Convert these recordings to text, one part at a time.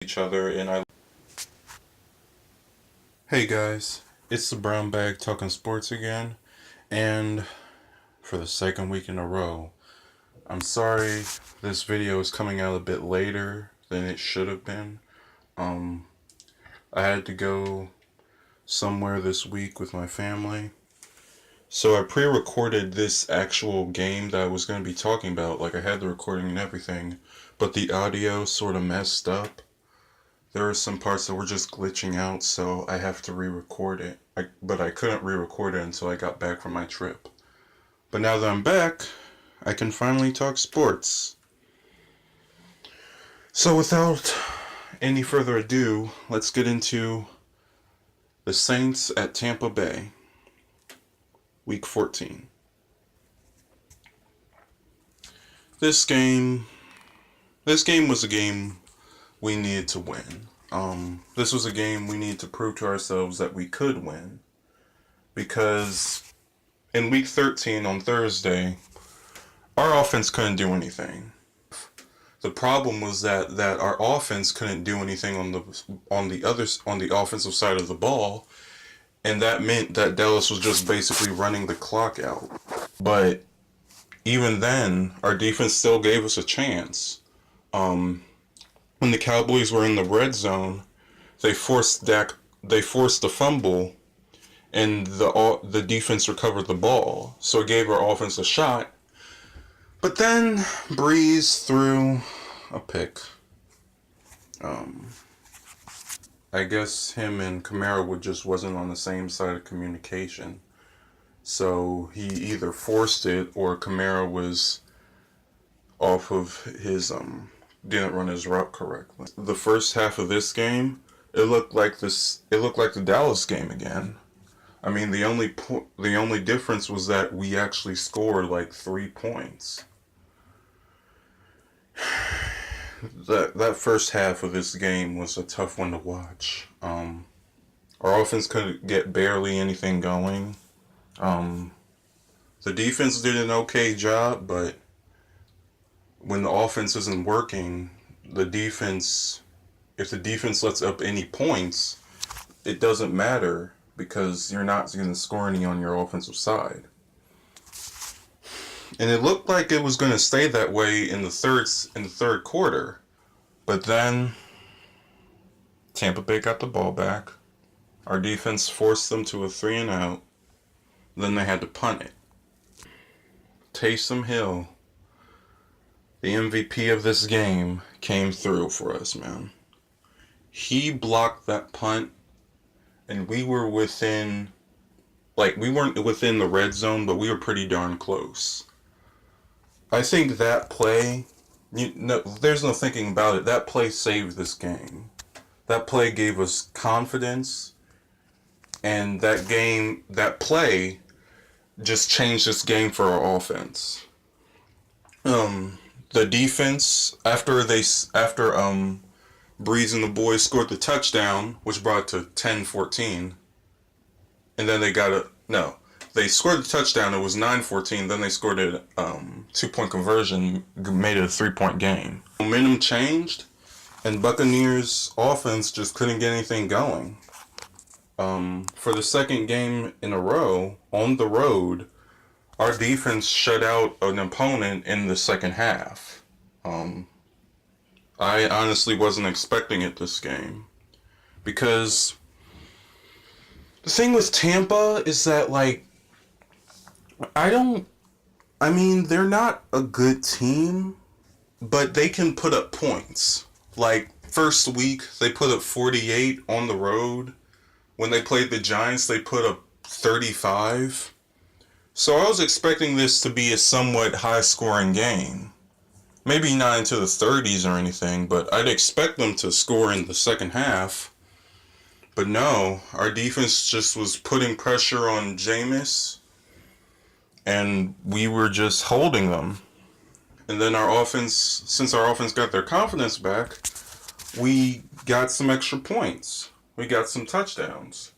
each other and I. Hey guys, it's the Brownbag talking sports again, and for the second week in a row, I'm sorry this video is coming out a bit later than it should have been. I had to go somewhere this week with my family, so I pre-recorded this actual game that I was going to be talking about. Like, I had the recording and everything, but the audio sort of messed up. There are some parts that were just glitching out, so I have to re-record it. But I couldn't re-record it until I got back from my trip. But now that I'm back, I can finally talk sports. So without any further ado, let's get into the Saints at Tampa Bay, Week 14. This game was a game we needed to win. This was a game we needed to prove to ourselves that we could win. Because in Week 13 on Thursday, our offense couldn't do anything. The problem was that our offense couldn't do anything on the offensive side of the ball, and that meant that Dallas was just basically running the clock out. But even then, our defense still gave us a chance. When the Cowboys were in the red zone, they forced the fumble, and the defense recovered the ball, so it gave our offense a shot. But then Breeze threw a pick. I guess him and Kamara just wasn't on the same side of communication, so he either forced it or Kamara was off of his didn't run his route correctly. The first half of this game, it looked like the Dallas game again. I mean, the only difference was that we actually scored like 3 points. That first half of this game was a tough one to watch. Our offense couldn't get barely anything going. The defense did an okay job, but when the offense isn't working, if the defense lets up any points, it doesn't matter because you're not going to score any on your offensive side. And it looked like it was going to stay that way in the third quarter, but then Tampa Bay got the ball back. Our defense forced them to a 3-and-out. Then they had to punt it. Taysom Hill, the MVP of this game, came through for us, man. He blocked that punt, and we weren't within the red zone, but we were pretty darn close. I think that play, there's no thinking about it, that play saved this game. That play gave us confidence, and that play just changed this game for our offense. The defense, after Breeze and the boys scored the touchdown, which brought it to 10-14, and then they scored the touchdown, it was 9-14, then they scored a 2-point conversion, made it a 3-point game. Momentum changed, and Buccaneers offense just couldn't get anything going. For the second game in a row, on the road, our defense shut out an opponent in the second half. I honestly wasn't expecting it this game. Because the thing with Tampa is that, they're not a good team, but they can put up points. Like, first week, they put up 48 on the road. When they played the Giants, they put up 35. So I was expecting this to be a somewhat high-scoring game. Maybe not into the 30s or anything, but I'd expect them to score in the second half. But no, our defense just was putting pressure on Jameis, and we were just holding them. And then since our offense got their confidence back, we got some extra points. We got some touchdowns.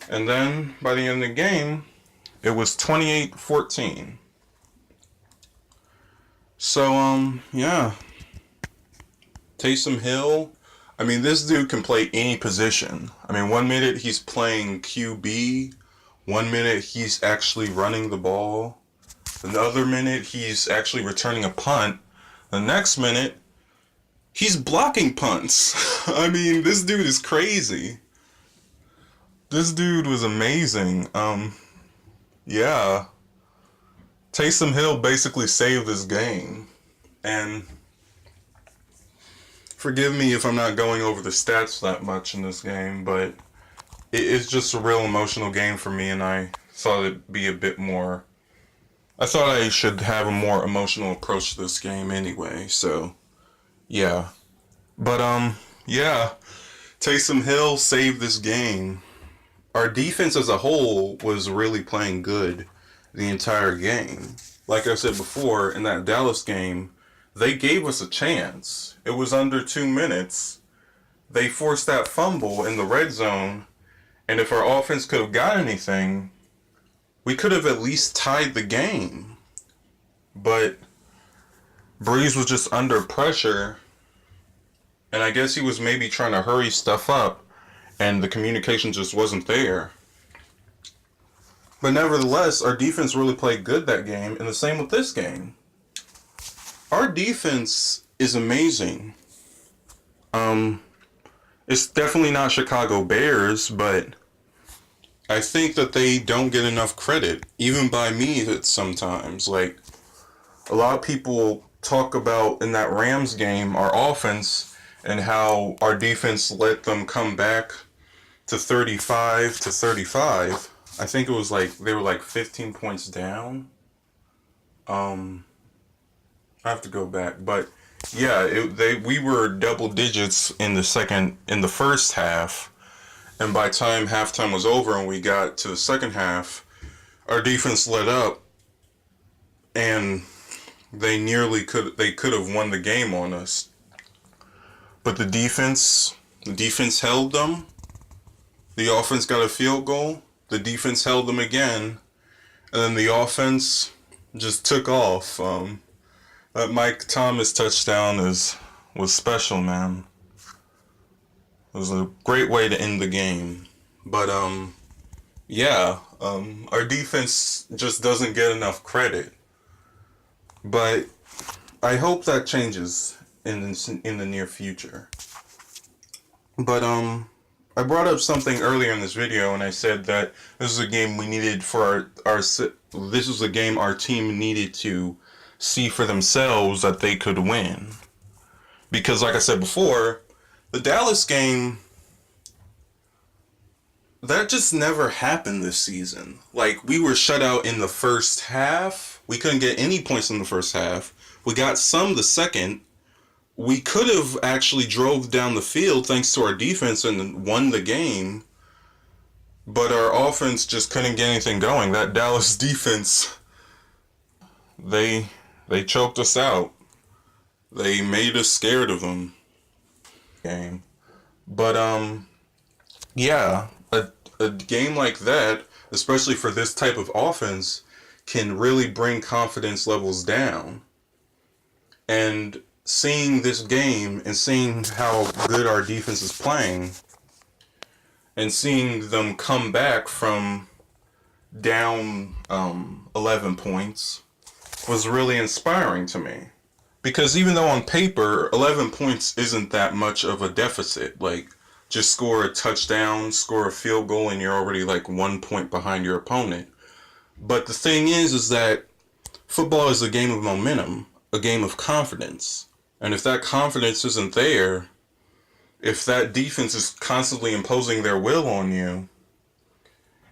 And then, by the end of the game, it was 28-14. So, yeah. Taysom Hill, I mean, this dude can play any position. I mean, 1 minute he's playing QB, 1 minute he's actually running the ball, the other minute he's actually returning a punt, the next minute he's blocking punts. I mean, this dude is crazy. This dude was amazing. Yeah. Taysom Hill basically saved this game. And forgive me if I'm not going over the stats that much in this game, but it's just a real emotional game for me, and I thought it'd be a bit more... I thought I should have a more emotional approach to this game anyway, so yeah. But yeah, Taysom Hill saved this game. Our defense as a whole was really playing good the entire game. Like I said before, in that Dallas game, they gave us a chance. It was under 2 minutes. They forced that fumble in the red zone, and if our offense could have got anything, we could have at least tied the game. But Breeze was just under pressure, and I guess he was maybe trying to hurry stuff up, and the communication just wasn't there. But nevertheless, our defense really played good that game, and the same with this game. Our defense is amazing. It's definitely not Chicago Bears, but I think that they don't get enough credit, even by me sometimes. Like, a lot of people talk about in that Rams game, our offense, and how our defense let them come back to 35-35. I think it was like, they were like 15 points down. I have to go back, but yeah, we were double digits in the first half, and by the time halftime was over and we got to the second half, our defense let up, and they could have won the game on us. But the defense held them. The offense got a field goal. The defense held them again, and then the offense just took off. That Mike Thomas touchdown was special, man. It was a great way to end the game. But yeah, our defense just doesn't get enough credit. But I hope that changes in the near future. But I brought up something earlier in this video, and I said that this is a game we needed for this was a game our team needed to see for themselves that they could win. Because like I said before, the Dallas game, that just never happened this season. Like, we were shut out in the first half. We couldn't get any points in the first half. We got some the second. We could have actually drove down the field thanks to our defense and won the game. But our offense just couldn't get anything going. That Dallas defense, they choked us out. They made us scared of them. Game. But yeah, a game like that, especially for this type of offense, can really bring confidence levels down. And seeing this game and seeing how good our defense is playing, and seeing them come back from down 11 points was really inspiring to me. Because even though on paper 11 points isn't that much of a deficit, like, just score a touchdown, score a field goal, and you're already like 1 point behind your opponent. But the thing is that football is a game of momentum, a game of confidence. And if that confidence isn't there, if that defense is constantly imposing their will on you,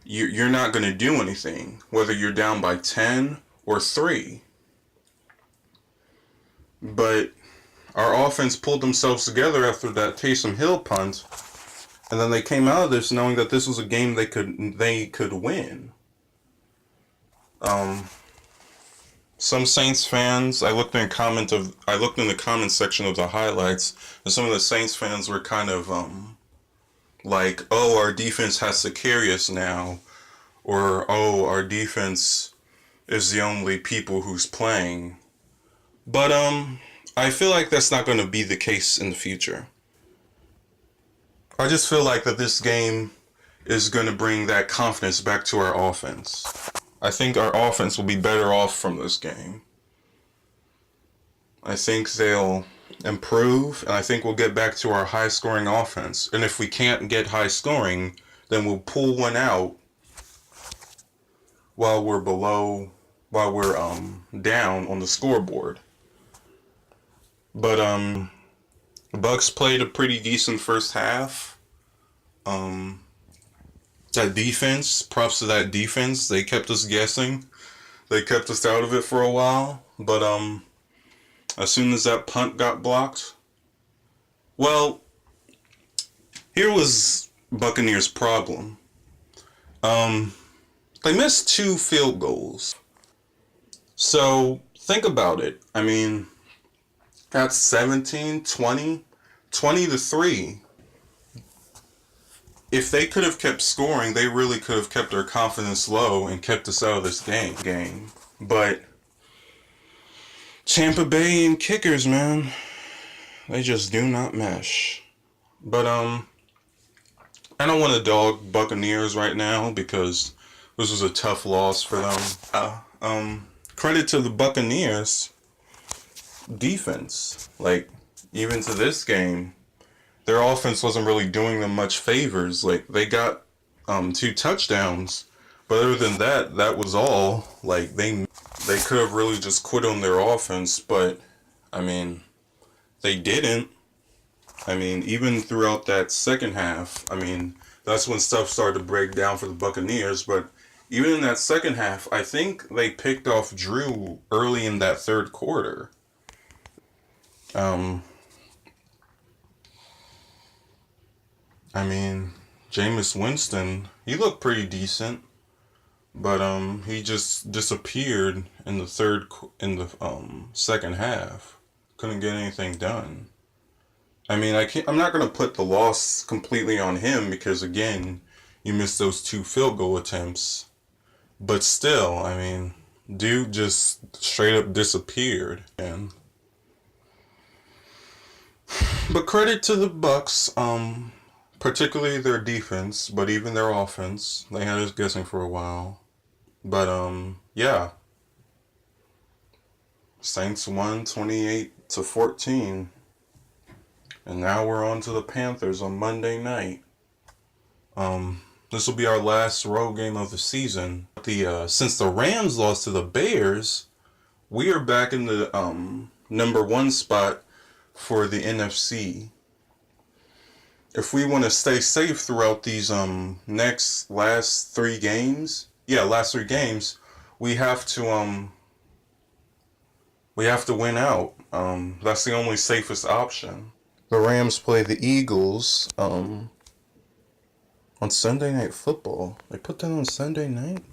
you're not going to do anything, whether you're down by 10 or 3. But our offense pulled themselves together after that Taysom Hill punt, and then they came out of this knowing that this was a game they could win. Some Saints fans, I looked in the comment section of the highlights, and some of the Saints fans were kind of like, oh, our defense has to carry us now, or oh, our defense is the only people who's playing. But I feel like that's not going to be the case in the future. I just feel like that this game is going to bring that confidence back to our offense. I think our offense will be better off from this game. I think they'll improve, and I think we'll get back to our high-scoring offense. And if we can't get high-scoring, then we'll pull one out while we're down on the scoreboard. But the Bucks played a pretty decent first half. That defense, props to that defense. They kept us guessing. They kept us out of it for a while. But as soon as that punt got blocked, well, here was Buccaneers' problem. They missed 2 field goals. So think about it. I mean, that's 17, 20, 20-3. If they could have kept scoring, they really could have kept their confidence low and kept us out of this game. But Tampa Bay and kickers, man, they just do not mesh. But I don't want to dog Buccaneers right now because this was a tough loss for them. Credit to the Buccaneers defense. Like, even to this game, their offense wasn't really doing them much favors. Like, they got 2 touchdowns, but other than that, that was all. Like, they could have really just quit on their offense, but I mean, they didn't. I mean, even throughout that second half, I mean, that's when stuff started to break down for the Buccaneers. But even in that second half, I think they picked off Drew early in that third quarter. I mean, Jameis Winston, he looked pretty decent, but he just disappeared in the second half. Couldn't get anything done. I mean, I'm not gonna put the loss completely on him because again, you missed those 2 field goal attempts. But still, I mean, dude just straight up disappeared. But credit to the Bucks, particularly their defense, but even their offense. They had us guessing for a while. But yeah. Saints won 28-14. And now we're on to the Panthers on Monday night. This will be our last road game of the season. Since the Rams lost to the Bears, we are back in the number 1 spot for the NFC. If we want to stay safe throughout these last 3 games, we have to win out. That's the only safest option. The Rams play the Eagles on Sunday Night Football. They put that on Sunday night?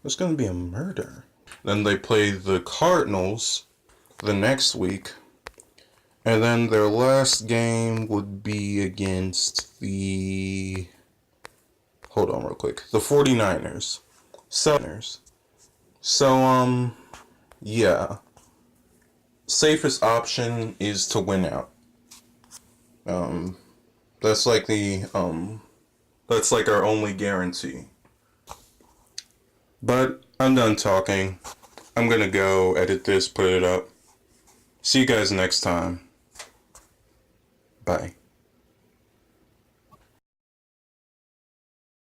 It's going to be a murder. Then they play the Cardinals the next week. And then their last game would be against the... Hold on real quick. The 49ers. So, yeah. Safest option is to win out. That's like our only guarantee. But I'm done talking. I'm gonna go edit this, put it up. See you guys next time. Bye.